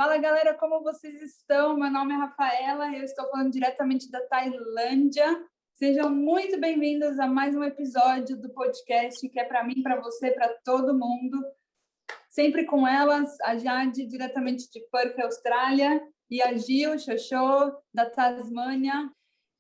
Fala, galera, como vocês estão? Meu nome é Rafaela e eu estou falando diretamente da Tailândia. Sejam muito bem-vindos a mais um episódio do podcast que é para mim, para você, para todo mundo. Sempre com elas, a Jade, diretamente de Perth, Austrália, e a Gil Xoxô, da Tasmânia.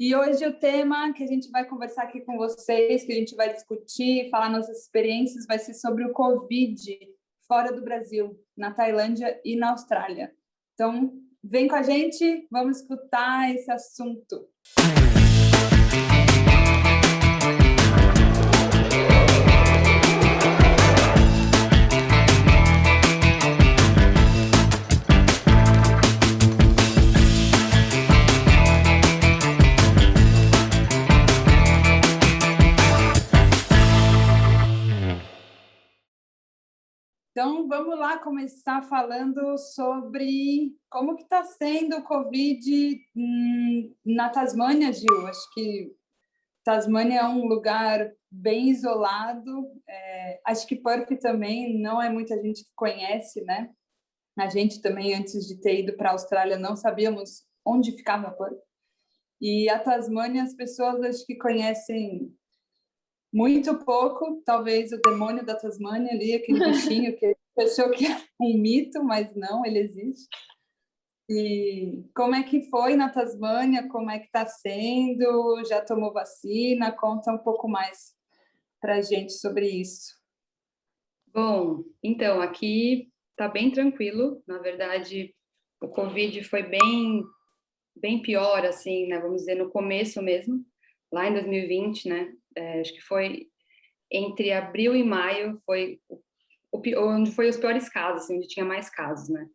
E hoje o tema que a gente vai conversar aqui com vocês, que a gente vai discutir, falar nossas experiências, vai ser sobre o Covid fora do Brasil, na Tailândia e na Austrália. Então, vem com a gente, vamos escutar esse assunto. Então, vamos lá começar falando sobre como que está sendo o Covid na Tasmânia, Gil. Acho que Tasmânia é um lugar bem isolado. Acho que Perth também não é muita gente que conhece, né? A gente também, antes de ter ido para a Austrália, não sabíamos onde ficava Perth. E a Tasmânia, as pessoas acho que conhecem muito pouco, talvez o demônio da Tasmânia ali, aquele bichinho que achou que é um mito, mas não, ele existe. E como é que foi na Tasmânia? Como é que está sendo? Já tomou vacina? Conta um pouco mais para a gente sobre isso. Bom, então, aqui está bem tranquilo. Na verdade, o Covid foi bem pior, assim, né? Vamos dizer, no começo mesmo, lá em 2020, né? Acho que foi entre abril e maio, foi onde foi os piores casos, assim, onde tinha mais casos, né?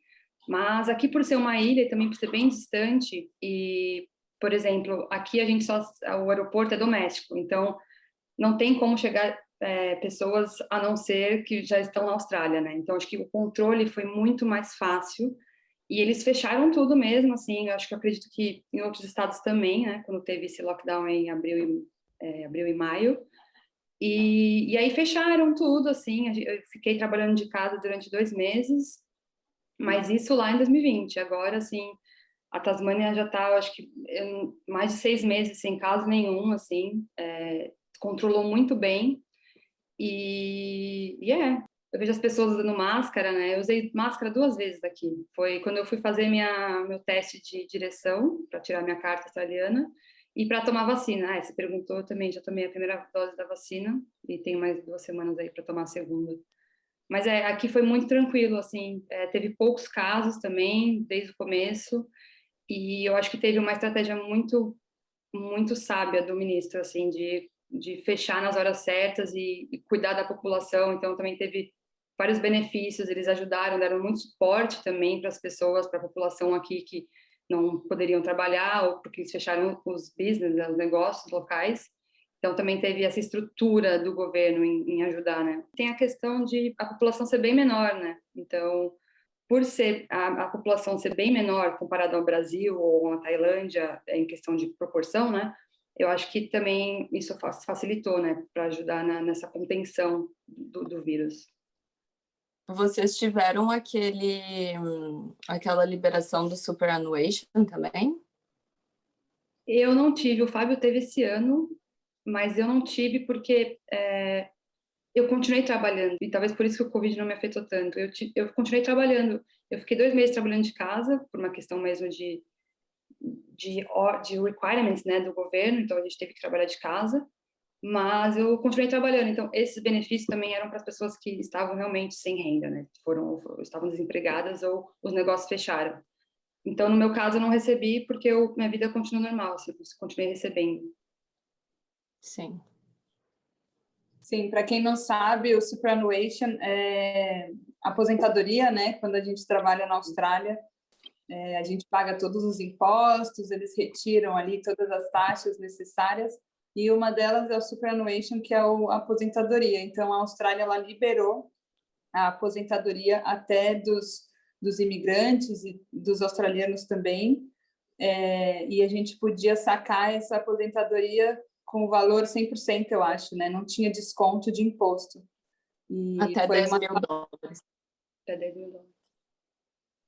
Mas aqui, por ser uma ilha e também por ser bem distante, e, por exemplo, aqui a gente o aeroporto é doméstico, então não tem como chegar pessoas a não ser que já estão na Austrália, né? Então acho que o controle foi muito mais fácil e eles fecharam tudo mesmo, assim. Eu acredito que em outros estados também, né? Quando teve esse lockdown em abril e maio. E aí fecharam tudo, assim. Eu fiquei trabalhando de casa durante 2 meses, mas isso lá em 2020. Agora, assim, a Tasmânia já está, acho que, mais de 6 meses sem caso nenhum, assim. Controlou muito bem. Eu vejo as pessoas usando máscara, né? Eu usei máscara 2 vezes aqui. Foi quando eu fui fazer meu teste de direção, para tirar minha carta australiana, e para tomar vacina. Você perguntou também, já tomei a primeira dose da vacina, e tenho mais 2 semanas aí para tomar a segunda. Mas aqui foi muito tranquilo, assim, teve poucos casos também, desde o começo, e eu acho que teve uma estratégia muito sábia do ministro, assim, de fechar nas horas certas e cuidar da população. Então, também teve vários benefícios, eles ajudaram, deram muito suporte também para as pessoas, para a população aqui que não poderiam trabalhar, ou porque eles fecharam os business, né, os negócios locais. Então, também teve essa estrutura do governo em ajudar, né? Tem a questão de a população ser bem menor, né? Então, por ser a população ser bem menor comparada ao Brasil ou à Tailândia, em questão de proporção, né? Eu acho que também isso facilitou, né, para ajudar nessa contenção do vírus. Vocês tiveram aquela liberação do superannuation também? Eu não tive, o Fábio teve esse ano, mas eu não tive porque eu continuei trabalhando, e talvez por isso que o Covid não me afetou tanto. Eu continuei trabalhando, eu fiquei 2 meses trabalhando de casa, por uma questão mesmo de requirements, né, do governo, então a gente teve que trabalhar de casa, mas eu continuei trabalhando, então esses benefícios também eram para as pessoas que estavam realmente sem renda, né, estavam desempregadas ou os negócios fecharam. Então, no meu caso, eu não recebi porque minha vida continua normal, assim, continuei recebendo. Sim. Sim, para quem não sabe, o superannuation é aposentadoria, né? Quando a gente trabalha na Austrália, a gente paga todos os impostos, eles retiram ali todas as taxas necessárias, e uma delas é o superannuation, que é a aposentadoria. Então, a Austrália ela liberou a aposentadoria até dos imigrantes e dos australianos também, e a gente podia sacar essa aposentadoria com o valor 100%, eu acho, né? Não tinha desconto de imposto. E até foi $10 mil. Até $10 mil.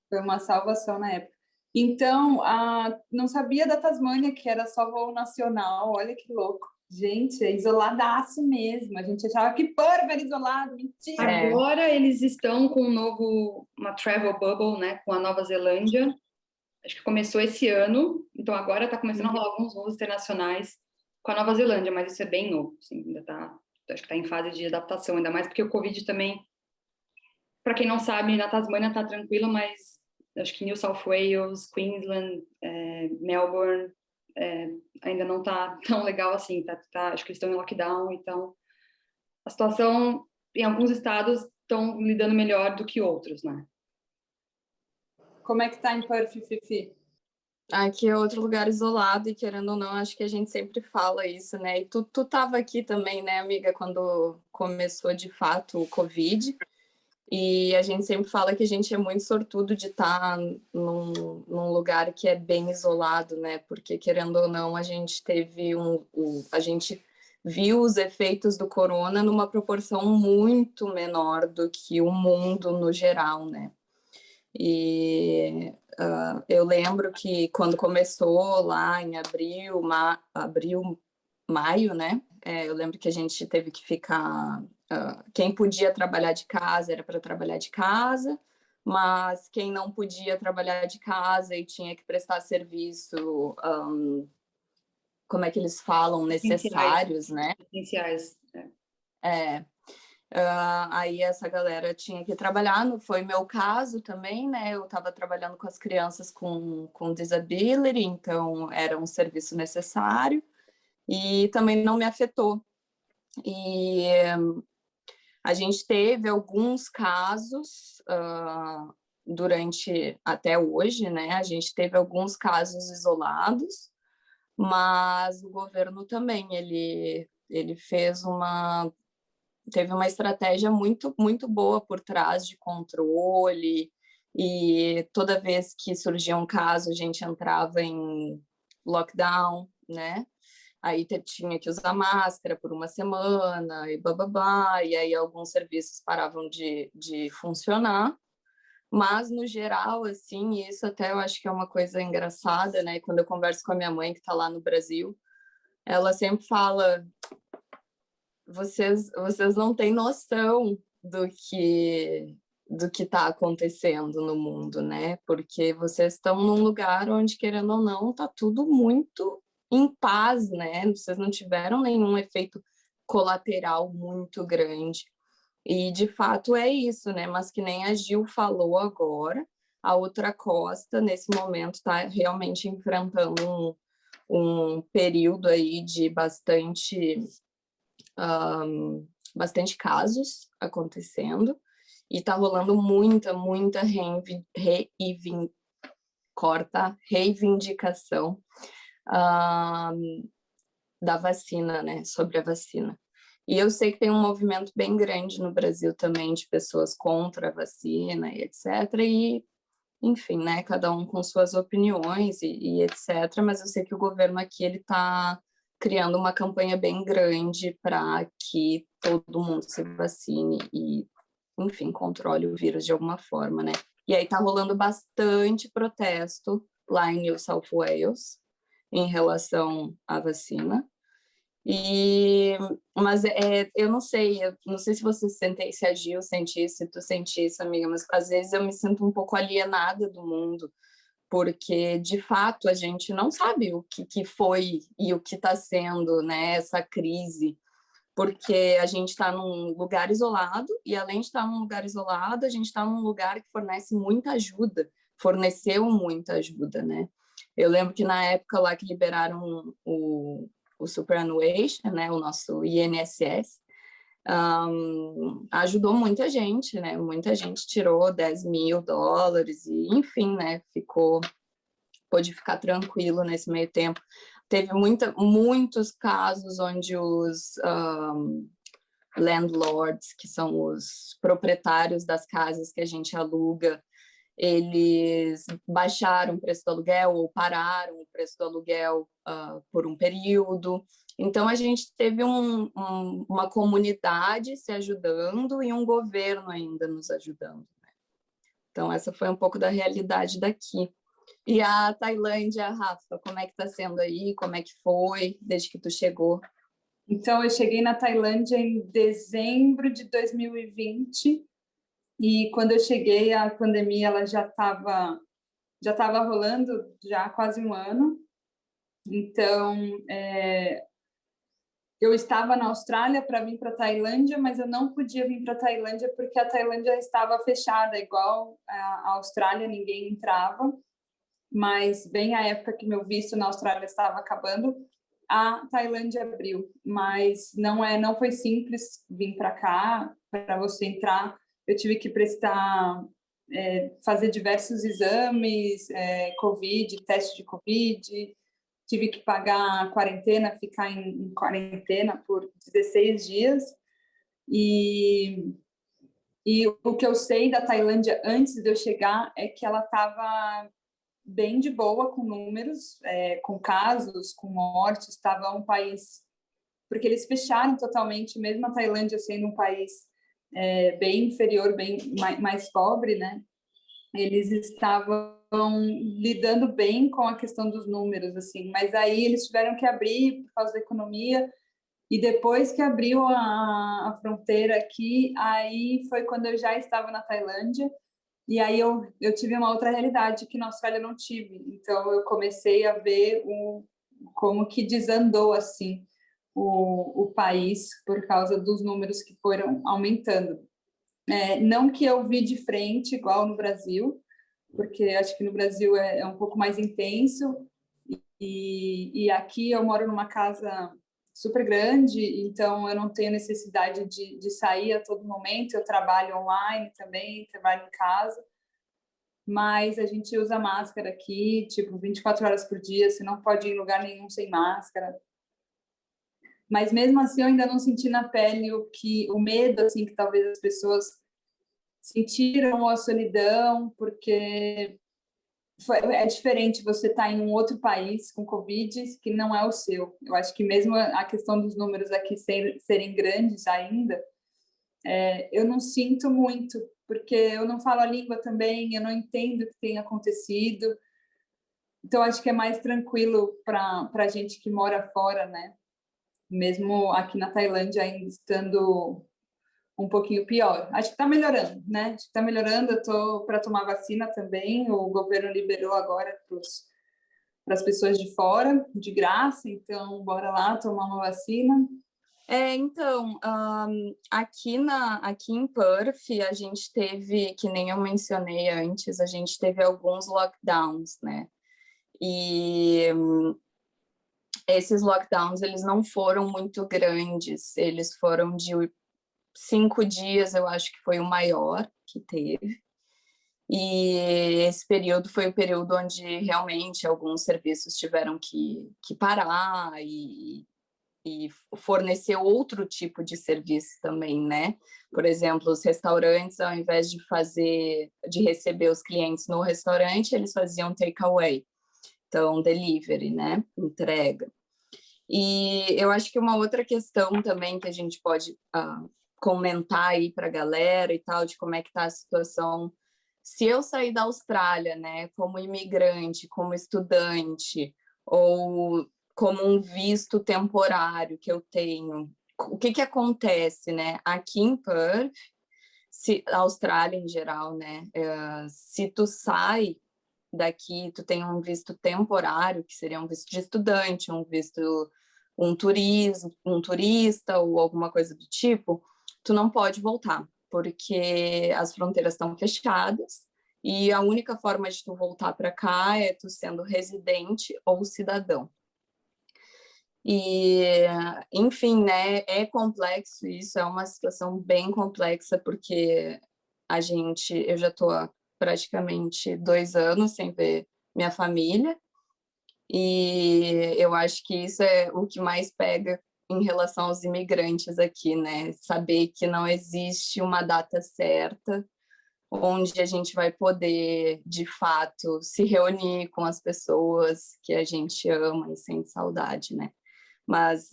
Foi uma salvação na época. Então, não sabia da Tasmânia, que era só voo nacional. Olha que louco. Gente, é isoladaço mesmo. A gente achava que Perth era isolado. Mentira! Agora eles estão com uma travel bubble, né, com a Nova Zelândia. Acho que começou esse ano. Então agora está começando a rolar alguns voos internacionais com a Nova Zelândia, mas isso é bem novo. Assim, acho que está em fase de adaptação, ainda mais porque o Covid também, para quem não sabe, na Tasmânia está tranquilo, mas acho que New South Wales, Queensland, Melbourne, ainda não está tão legal assim. Acho que eles estão em lockdown, então a situação em alguns estados estão lidando melhor do que outros, né? Como é que tá em Perth, Fifi? Aqui é outro lugar isolado e, querendo ou não, acho que a gente sempre fala isso, né? E tu tava aqui também, né, amiga, quando começou de fato o Covid. E a gente sempre fala que a gente é muito sortudo de estar num lugar que é bem isolado, né? Porque, querendo ou não, a gente teve a gente viu os efeitos do corona numa proporção muito menor do que o mundo no geral, né? E eu lembro que quando começou lá em maio, né? Eu lembro que a gente teve que ficar. Quem podia trabalhar de casa era para trabalhar de casa, mas quem não podia trabalhar de casa e tinha que prestar serviço, como é que eles falam, necessários, né? Essenciais. Aí essa galera tinha que trabalhar, não foi meu caso também, né? Eu estava trabalhando com as crianças com disability, então era um serviço necessário e também não me afetou. E a gente teve alguns casos durante até hoje, né? A gente teve alguns casos isolados, mas o governo também ele teve uma estratégia muito muito boa por trás de controle, e toda vez que surgia um caso a gente entrava em lockdown, né? Aí tinha que usar máscara por uma semana e bababá, e aí alguns serviços paravam de funcionar. Mas, no geral, assim, isso até eu acho que é uma coisa engraçada, né? Quando eu converso com a minha mãe, que está lá no Brasil, ela sempre fala: vocês não têm noção do que está acontecendo no mundo, né? Porque vocês estão num lugar onde, querendo ou não, está tudo muito em paz, né? Vocês não tiveram nenhum efeito colateral muito grande. E, de fato, é isso, né? Mas que nem a Gil falou agora, a outra costa, nesse momento, está realmente enfrentando um período aí de bastante casos acontecendo, e tá rolando muita reivindicação da vacina, né, sobre a vacina. E eu sei que tem um movimento bem grande no Brasil também de pessoas contra a vacina e etc. E, enfim, né, cada um com suas opiniões e etc. Mas eu sei que o governo aqui ele está criando uma campanha bem grande para que todo mundo se vacine e, enfim, controle o vírus de alguma forma, né? E aí tá rolando bastante protesto lá em New South Wales em relação à vacina. Mas eu não sei se você sente, se a Gil sente isso, se tu sente isso, amiga, mas às vezes eu me sinto um pouco alienada do mundo, porque de fato a gente não sabe o que foi e o que está sendo, né, essa crise, porque a gente está num lugar isolado, e além de estar num lugar isolado, a gente está num lugar que forneceu muita ajuda, né? Eu lembro que na época lá que liberaram o superannuation, né, o nosso INSS, ajudou muita gente, né? Muita gente tirou $10.000 e, enfim, né? Pôde ficar tranquilo nesse meio tempo. Teve muitos casos onde os landlords, que são os proprietários das casas que a gente aluga, eles baixaram o preço do aluguel ou pararam o preço do aluguel por um período. Então, a gente teve uma comunidade se ajudando e um governo ainda nos ajudando, né? Então, essa foi um pouco da realidade daqui. E a Tailândia, Rafa, como é que está sendo aí? Como é que foi desde que tu chegou? Então, eu cheguei na Tailândia em dezembro de 2020 e quando eu cheguei, a pandemia ela já estava rolando já há quase um ano. Então, eu estava na Austrália para vir para a Tailândia, mas eu não podia vir para a Tailândia porque a Tailândia estava fechada, igual a Austrália, ninguém entrava. Mas bem a época que meu visto na Austrália estava acabando, a Tailândia abriu. Mas não foi simples vir para cá, para você entrar. Eu tive que fazer diversos exames, Covid, teste de Covid, tive que pagar a quarentena, ficar em quarentena por 16 dias. E o que eu sei da Tailândia antes de eu chegar é que ela estava bem de boa com números, com casos, com mortes, estava um país... Porque eles fecharam totalmente, mesmo a Tailândia sendo um país bem inferior, bem mais pobre, né? Eles estavam lidando bem com a questão dos números, assim, mas aí eles tiveram que abrir por causa da economia, e depois que abriu a fronteira aqui, aí foi quando eu já estava na Tailândia, e aí eu tive uma outra realidade que na Austrália não tive, então eu comecei a ver como que desandou, assim, o país por causa dos números que foram aumentando. Não que eu vi de frente, igual no Brasil, porque acho que no Brasil é um pouco mais intenso, e aqui eu moro numa casa super grande, então eu não tenho necessidade de sair a todo momento, eu trabalho online também, trabalho em casa, mas a gente usa máscara aqui, tipo, 24 horas por dia, você não pode ir em lugar nenhum sem máscara. Mas mesmo assim eu ainda não senti na pele o medo, assim, que talvez as pessoas sentiram, a solidão, porque é diferente você estar em um outro país com Covid que não é o seu. Eu acho que mesmo a questão dos números aqui serem grandes ainda, eu não sinto muito, porque eu não falo a língua também, eu não entendo o que tem acontecido. Então, acho que é mais tranquilo para a gente que mora fora, né? Mesmo aqui na Tailândia, ainda estando um pouquinho pior. Acho que está melhorando, né? Acho que está melhorando. Eu estou para tomar vacina também. O governo liberou agora para as pessoas de fora, de graça. Então, bora lá tomar uma vacina. Então, aqui em Perth, a gente teve, que nem eu mencionei antes, a gente teve alguns lockdowns, né? E esses lockdowns, eles não foram muito grandes, eles foram de 5 dias, eu acho que foi o maior que teve. E esse período foi o período onde realmente alguns serviços tiveram que parar e fornecer outro tipo de serviço também, né? Por exemplo, os restaurantes, ao invés de receber os clientes no restaurante, eles faziam takeaway, então delivery, né? Entrega. E eu acho que uma outra questão também que a gente pode comentar aí para a galera e tal, de como é que está a situação. Se eu sair da Austrália, né, como imigrante, como estudante, ou como um visto temporário que eu tenho, o que acontece, né? Aqui em Perth, a Austrália em geral, né, se tu sai daqui, tu tem um visto temporário, que seria um visto de estudante, um turista ou alguma coisa do tipo, tu não pode voltar, porque as fronteiras estão fechadas e a única forma de tu voltar para cá é tu sendo residente ou cidadão. E, enfim, né, é complexo isso, é uma situação bem complexa, porque eu já estou há praticamente 2 anos sem ver minha família, e eu acho que isso é o que mais pega em relação aos imigrantes aqui, né? Saber que não existe uma data certa onde a gente vai poder, de fato, se reunir com as pessoas que a gente ama e sente saudade, né? Mas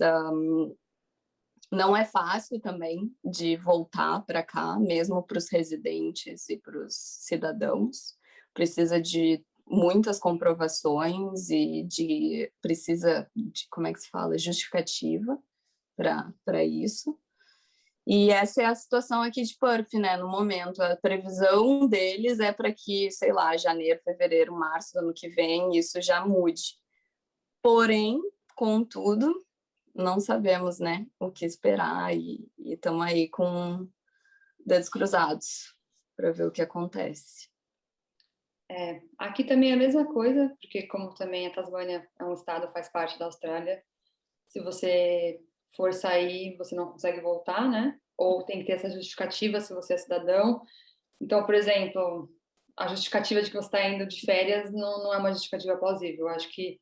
Não é fácil também de voltar para cá, mesmo para os residentes e para os cidadãos. Precisa de muitas comprovações e precisa de, como é que se fala, justificativa para isso. E essa é a situação aqui de Perth, né? No momento, a previsão deles é para que, sei lá, janeiro, fevereiro, março do ano que vem, isso já mude. Porém, contudo, não sabemos, né, o que esperar e estamos aí com dedos cruzados para ver o que acontece. Aqui também é a mesma coisa, porque como também a Tasmânia é um estado, faz parte da Austrália, se você for sair, você não consegue voltar, né? Ou tem que ter essa justificativa se você é cidadão. Então, por exemplo, a justificativa de que você está indo de férias não é uma justificativa plausível. Eu acho que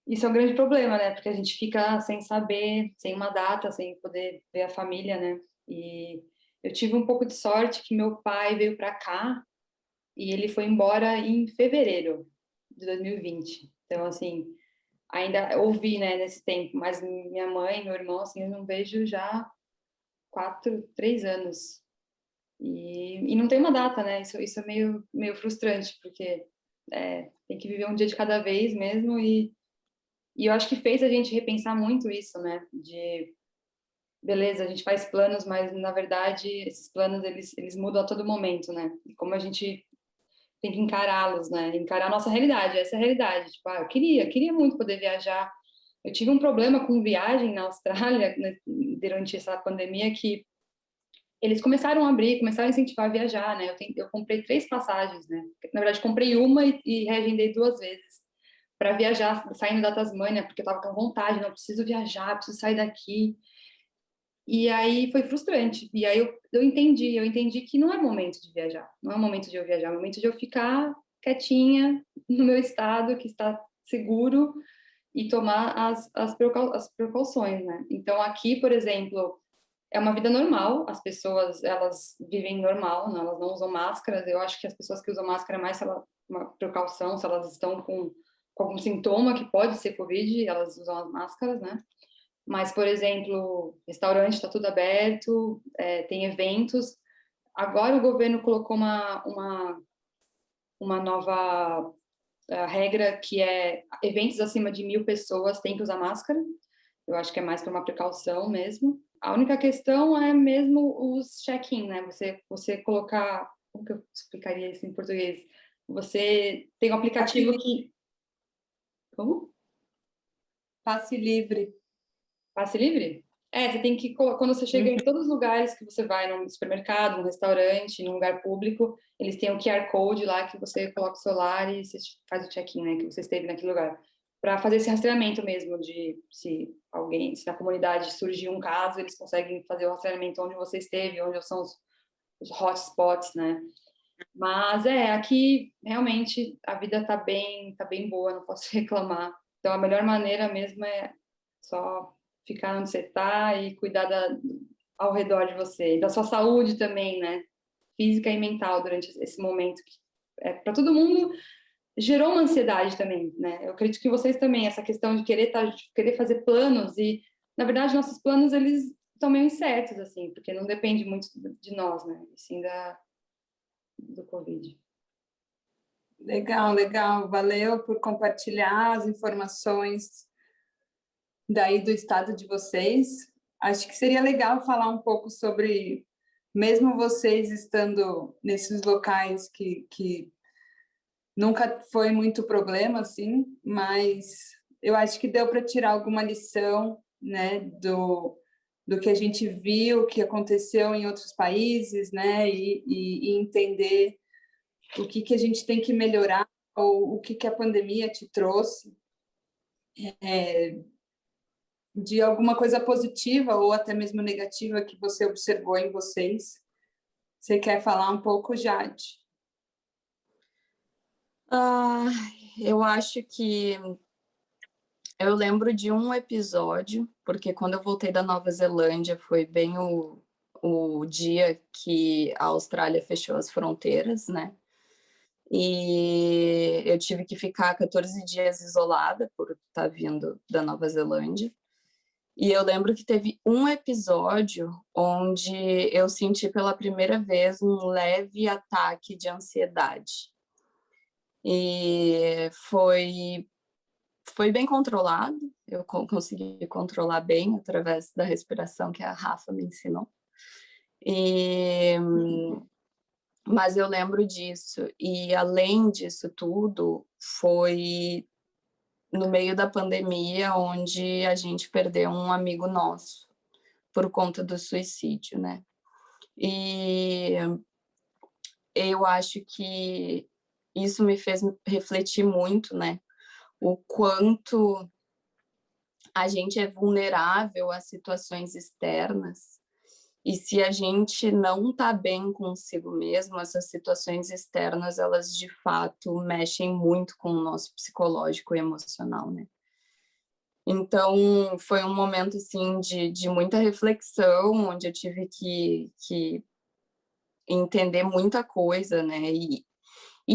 isso é um grande problema, né? Porque a gente fica sem saber, sem uma data, sem poder ver a família, né? E eu tive um pouco de sorte que meu pai veio para cá e ele foi embora em fevereiro de 2020. Então, assim, ainda ouvi, né, nesse tempo, mas minha mãe, meu irmão, assim, eu não vejo já 3 anos. E não tem uma data, né? Isso é meio frustrante, porque tem que viver um dia de cada vez mesmo e eu acho que fez a gente repensar muito isso, né? De, beleza, a gente faz planos, mas na verdade esses planos eles mudam a todo momento, né? E como a gente tem que encará-los, né? Encarar a nossa realidade, essa é a realidade. Tipo, eu queria muito poder viajar. Eu tive um problema com viagem na Austrália, né, durante essa pandemia, que eles começaram a abrir, começaram a incentivar a viajar, né? Eu comprei 3 passagens, né? Na verdade, comprei uma e reagendei 2 vezes para viajar, saindo da Tasmânia, porque eu estava com vontade, não preciso viajar, preciso sair daqui. E aí foi frustrante. E aí eu entendi que não é momento de viajar, não é momento de eu viajar, é momento de eu ficar quietinha no meu estado, que está seguro, e tomar as precauções, né? Então aqui, por exemplo, é uma vida normal, as pessoas, elas vivem normal, não, elas não usam máscaras. Eu acho que as pessoas que usam máscara é mais uma precaução, se elas estão com algum sintoma que pode ser Covid, elas usam as máscaras, né? Mas, por exemplo, restaurante está tudo aberto, tem eventos. Agora o governo colocou uma nova regra que é eventos acima de 1.000 pessoas têm que usar máscara. Eu acho que é mais para uma precaução mesmo. A única questão é mesmo os check-in, né? Você colocar... Como que eu explicaria isso em português? Você tem um aplicativo que... Como? Passe livre. Passe livre? Você tem que... Quando você chega em todos os lugares que você vai, num supermercado, num restaurante, num lugar público, eles têm o QR Code lá que você coloca o celular e você faz o check-in, né? Que você esteve naquele lugar. Para fazer esse rastreamento mesmo de se na comunidade surgir um caso, eles conseguem fazer o rastreamento onde você esteve, onde são os hotspots, né? Mas aqui realmente a vida tá bem boa, não posso reclamar. Então a melhor maneira mesmo é só ficar onde você tá e cuidar ao redor de você, e da sua saúde também, né? Física e mental durante esse momento que para todo mundo gerou uma ansiedade também, né? Eu acredito que vocês também, essa questão de querer fazer planos e, na verdade, nossos planos, eles estão meio incertos, assim, porque não depende muito de nós, né? Assim, do Covid. Legal, legal. Valeu por compartilhar as informações daí do estado de vocês. Acho que seria legal falar um pouco sobre, mesmo vocês estando nesses locais que nunca foi muito problema, assim, mas eu acho que deu para tirar alguma lição, né, do que a gente viu, que aconteceu em outros países, né, e entender o que a gente tem que melhorar ou o que a pandemia te trouxe de alguma coisa positiva ou até mesmo negativa que você observou em vocês. Você quer falar um pouco, Jade? Eu acho que eu lembro de um episódio, porque quando eu voltei da Nova Zelândia foi bem o dia que a Austrália fechou as fronteiras, né? E eu tive que ficar 14 dias isolada por estar vindo da Nova Zelândia. E eu lembro que teve um episódio onde eu senti pela primeira vez um leve ataque de ansiedade. E foi bem controlado, eu consegui controlar bem através da respiração que a Rafa me ensinou. Mas eu lembro disso, e além disso tudo, foi no meio da pandemia onde a gente perdeu um amigo nosso por conta do suicídio, né? E eu acho que isso me fez refletir muito, né? O quanto a gente é vulnerável a situações externas. E se a gente não está bem consigo mesmo, essas situações externas, elas de fato mexem muito com o nosso psicológico e emocional, né? Então, foi um momento, assim, de muita reflexão, onde eu tive que entender muita coisa, né? E,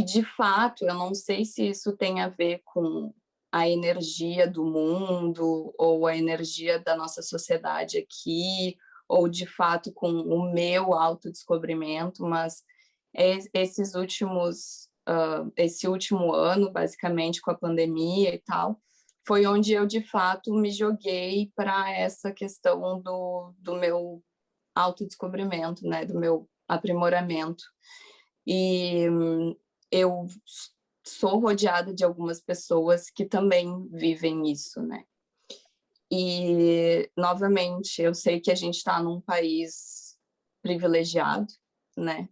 de fato, eu não sei se isso tem a ver com a energia do mundo ou a energia da nossa sociedade aqui, ou, de fato, com o meu autodescobrimento, mas esse último ano, basicamente, com a pandemia e tal, foi onde eu, de fato, me joguei para essa questão do meu autodescobrimento, né? Do meu aprimoramento. E eu sou rodeada de algumas pessoas que também vivem isso, né? E, novamente, eu sei que a gente está num país privilegiado, né?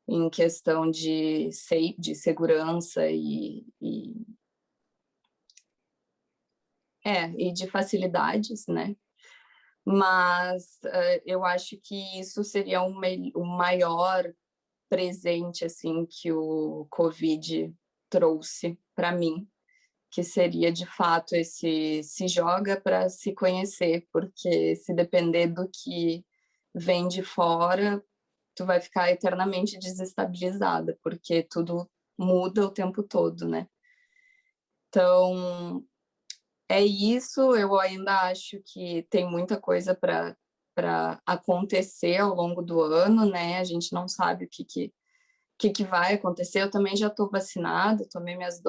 Em questão de segurança e de facilidades, né? Mas eu acho que isso seria o maior presente assim que o Covid trouxe para mim, que seria de fato esse se joga para se conhecer, porque se depender do que vem de fora, tu vai ficar eternamente desestabilizada, porque tudo muda o tempo todo, né? Então, é isso, eu ainda acho que tem muita coisa para acontecer ao longo do ano, né? A gente não sabe o que vai acontecer. Eu também já estou vacinada, tomei minhas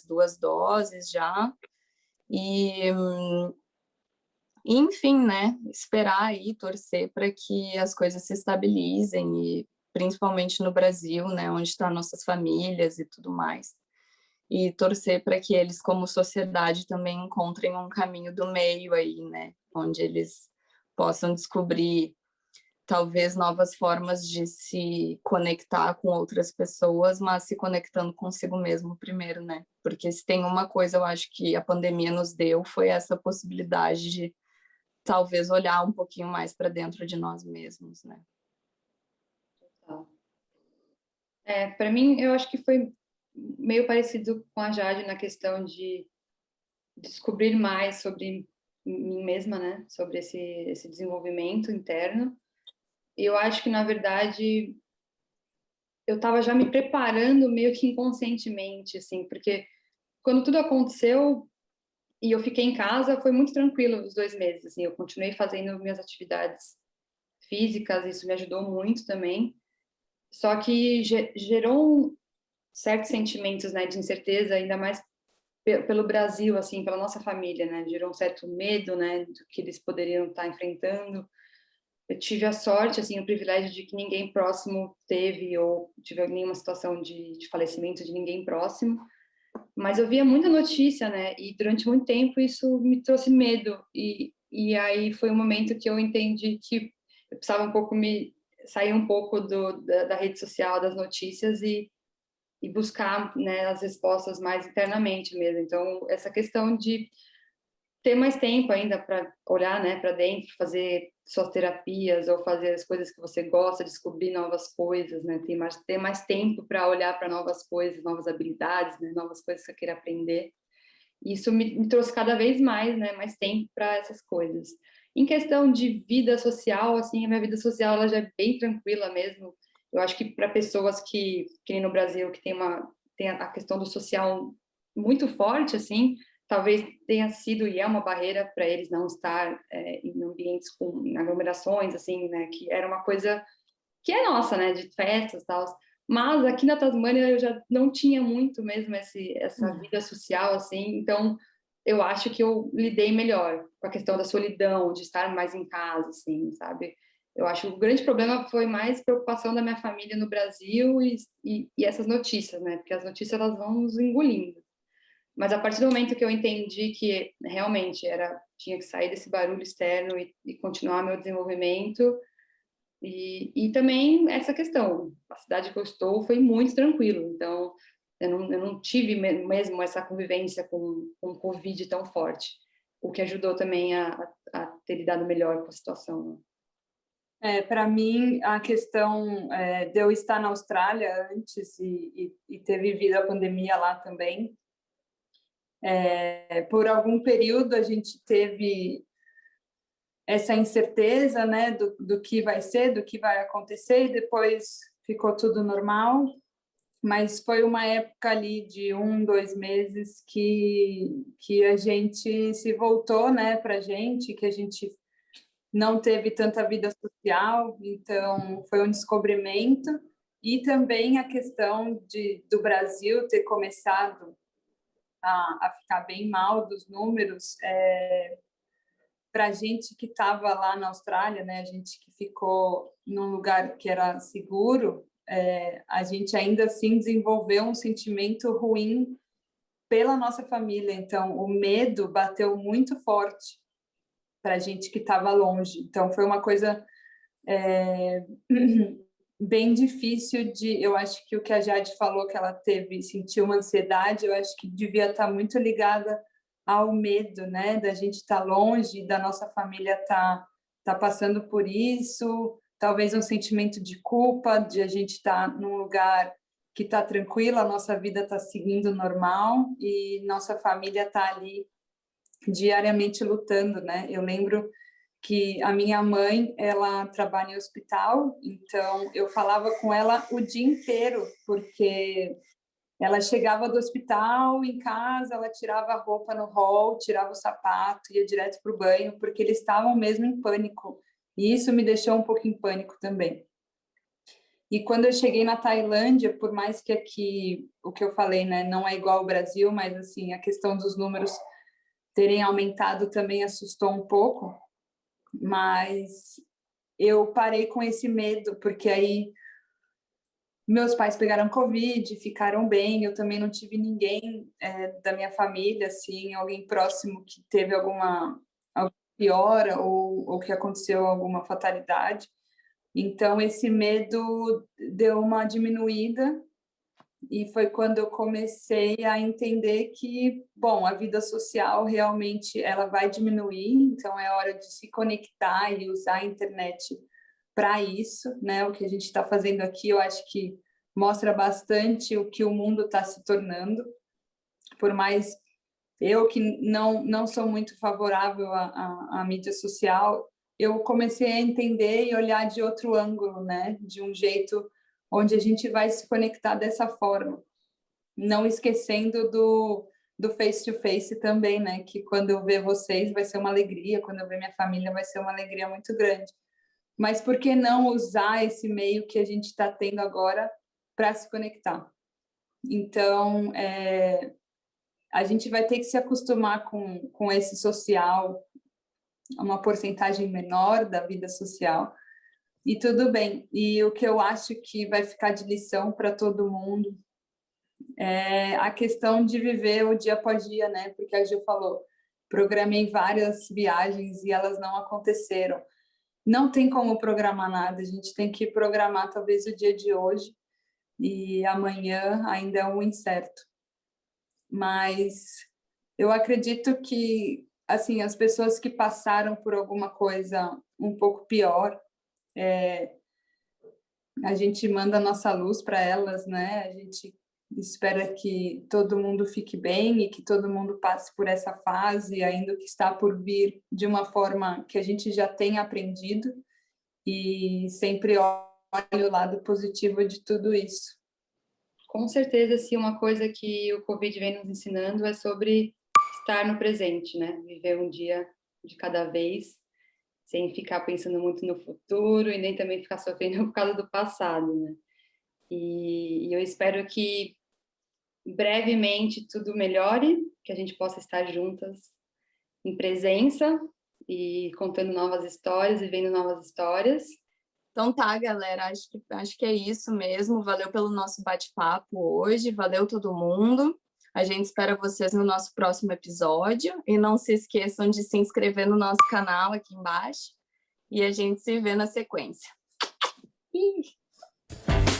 2 doses já. E, enfim, né? Esperar aí, torcer para que as coisas se estabilizem, e principalmente no Brasil, né? Onde estão nossas famílias e tudo mais. E torcer para que eles, como sociedade, também encontrem um caminho do meio aí, né? Onde eles possam descobrir talvez novas formas de se conectar com outras pessoas, mas se conectando consigo mesmo primeiro, né? Porque se tem uma coisa, eu acho que a pandemia nos deu, foi essa possibilidade de talvez olhar um pouquinho mais para dentro de nós mesmos, né? Para mim, eu acho que foi meio parecido com a Jade na questão de descobrir mais sobre mim mesma, né? Sobre esse desenvolvimento interno. E eu acho que, na verdade, eu estava já me preparando meio que inconscientemente, assim, porque quando tudo aconteceu e eu fiquei em casa, foi muito tranquilo os 2 meses, assim, eu continuei fazendo minhas atividades físicas, isso me ajudou muito também, só que gerou certos sentimentos, né, de incerteza, ainda mais pelo Brasil, assim, pela nossa família, né, gerou um certo medo, né, do que eles poderiam estar enfrentando. Eu tive a sorte, assim, o privilégio de que ninguém próximo teve ou tive nenhuma situação de falecimento de ninguém próximo, mas eu via muita notícia, né, e durante muito tempo isso me trouxe medo, e aí foi um momento que eu entendi que eu precisava um pouco sair um pouco da rede social, das notícias e buscar, né, as respostas mais internamente mesmo. Então, essa questão de ter mais tempo ainda para olhar, né, para dentro, fazer suas terapias ou fazer as coisas que você gosta, descobrir novas coisas, né, ter mais tempo para olhar para novas coisas, novas habilidades, né, novas coisas que eu queira aprender. Isso me trouxe cada vez mais, né, mais tempo para essas coisas. Em questão de vida social, assim, a minha vida social ela já é bem tranquila mesmo. Eu acho que para pessoas que nem no Brasil, que tem a questão do social muito forte, assim, talvez tenha sido e é uma barreira para eles não estar em ambientes em aglomerações, assim, né, que era uma coisa que é nossa, né, de festas e tal. Mas aqui na Tasmânia eu já não tinha muito mesmo essa vida social, assim, então eu acho que eu lidei melhor com a questão da solidão, de estar mais em casa, assim, sabe? Eu acho que o grande problema foi mais preocupação da minha família no Brasil e essas notícias, né? Porque as notícias elas vão nos engolindo. Mas a partir do momento que eu entendi que realmente tinha que sair desse barulho externo e continuar meu desenvolvimento, e também essa questão, a cidade que eu estou foi muito tranquilo, então eu não tive mesmo essa convivência com o Covid tão forte, o que ajudou também a ter lidado melhor com a situação. Para mim, a questão de eu estar na Austrália antes e ter vivido a pandemia lá também, por algum período a gente teve essa incerteza, né, do que vai ser, do que vai acontecer, e depois ficou tudo normal, mas foi uma época ali de 2 meses que a gente se voltou, né, para a gente, que a gente não teve tanta vida social, então foi um descobrimento, e também a questão do Brasil ter começado a ficar bem mal dos números, para a gente que estava lá na Austrália, né, a gente que ficou num lugar que era seguro, a gente ainda assim desenvolveu um sentimento ruim pela nossa família. Então, o medo bateu muito forte para a gente que estava longe. Então, foi uma coisa bem difícil de... Eu acho que o que a Jade falou que ela sentiu uma ansiedade, eu acho que devia estar muito ligada ao medo, né, da gente estar longe, da nossa família tá passando por isso, talvez um sentimento de culpa, de a gente estar num lugar que está tranquilo, a nossa vida está seguindo normal e nossa família está ali diariamente lutando, né? Eu lembro que a minha mãe, ela trabalha em hospital, então eu falava com ela o dia inteiro, porque ela chegava do hospital, em casa, ela tirava a roupa no hall, tirava o sapato, ia direto para o banho, porque eles estavam mesmo em pânico. E isso me deixou um pouco em pânico também. E quando eu cheguei na Tailândia, por mais que aqui, o que eu falei, né, não é igual ao Brasil, mas assim, a questão dos números terem aumentado também assustou um pouco, mas eu parei com esse medo, porque aí meus pais pegaram Covid, ficaram bem, eu também não tive ninguém da minha família, assim, alguém próximo que teve alguma piora ou que aconteceu alguma fatalidade. Então, esse medo deu uma diminuída e foi quando eu comecei a entender que, bom, a vida social realmente ela vai diminuir, então é hora de se conectar e usar a internet para isso, né? O que a gente está fazendo aqui, eu acho que mostra bastante o que o mundo está se tornando. Por mais eu que não sou muito favorável à mídia social, eu comecei a entender e olhar de outro ângulo, né? De um jeito onde a gente vai se conectar dessa forma, não esquecendo do face to face também, né? Que quando eu ver vocês vai ser uma alegria, quando eu ver minha família vai ser uma alegria muito grande. Mas por que não usar esse meio que a gente está tendo agora para se conectar? Então, a gente vai ter que se acostumar com esse social, uma porcentagem menor da vida social, e tudo bem. E o que eu acho que vai ficar de lição para todo mundo é a questão de viver o dia após dia, né? Porque a Gil falou, programei várias viagens e elas não aconteceram. Não tem como programar nada, a gente tem que programar talvez o dia de hoje e amanhã ainda é um incerto. Mas eu acredito que, assim, as pessoas que passaram por alguma coisa um pouco pior, a gente manda a nossa luz para elas, né? A gente espera que todo mundo fique bem e que todo mundo passe por essa fase, ainda que está por vir, de uma forma que a gente já tenha aprendido e sempre olhe o lado positivo de tudo isso. Com certeza, sim, uma coisa que o Covid vem nos ensinando é sobre estar no presente, né? Viver um dia de cada vez, sem ficar pensando muito no futuro e nem também ficar sofrendo por causa do passado, né? E eu espero que brevemente tudo melhore, que a gente possa estar juntas em presença e contando novas histórias, vivendo novas histórias. Então tá, galera, acho que é isso mesmo. Valeu pelo nosso bate-papo hoje, valeu todo mundo. A gente espera vocês no nosso próximo episódio e não se esqueçam de se inscrever no nosso canal aqui embaixo e a gente se vê na sequência. Ih!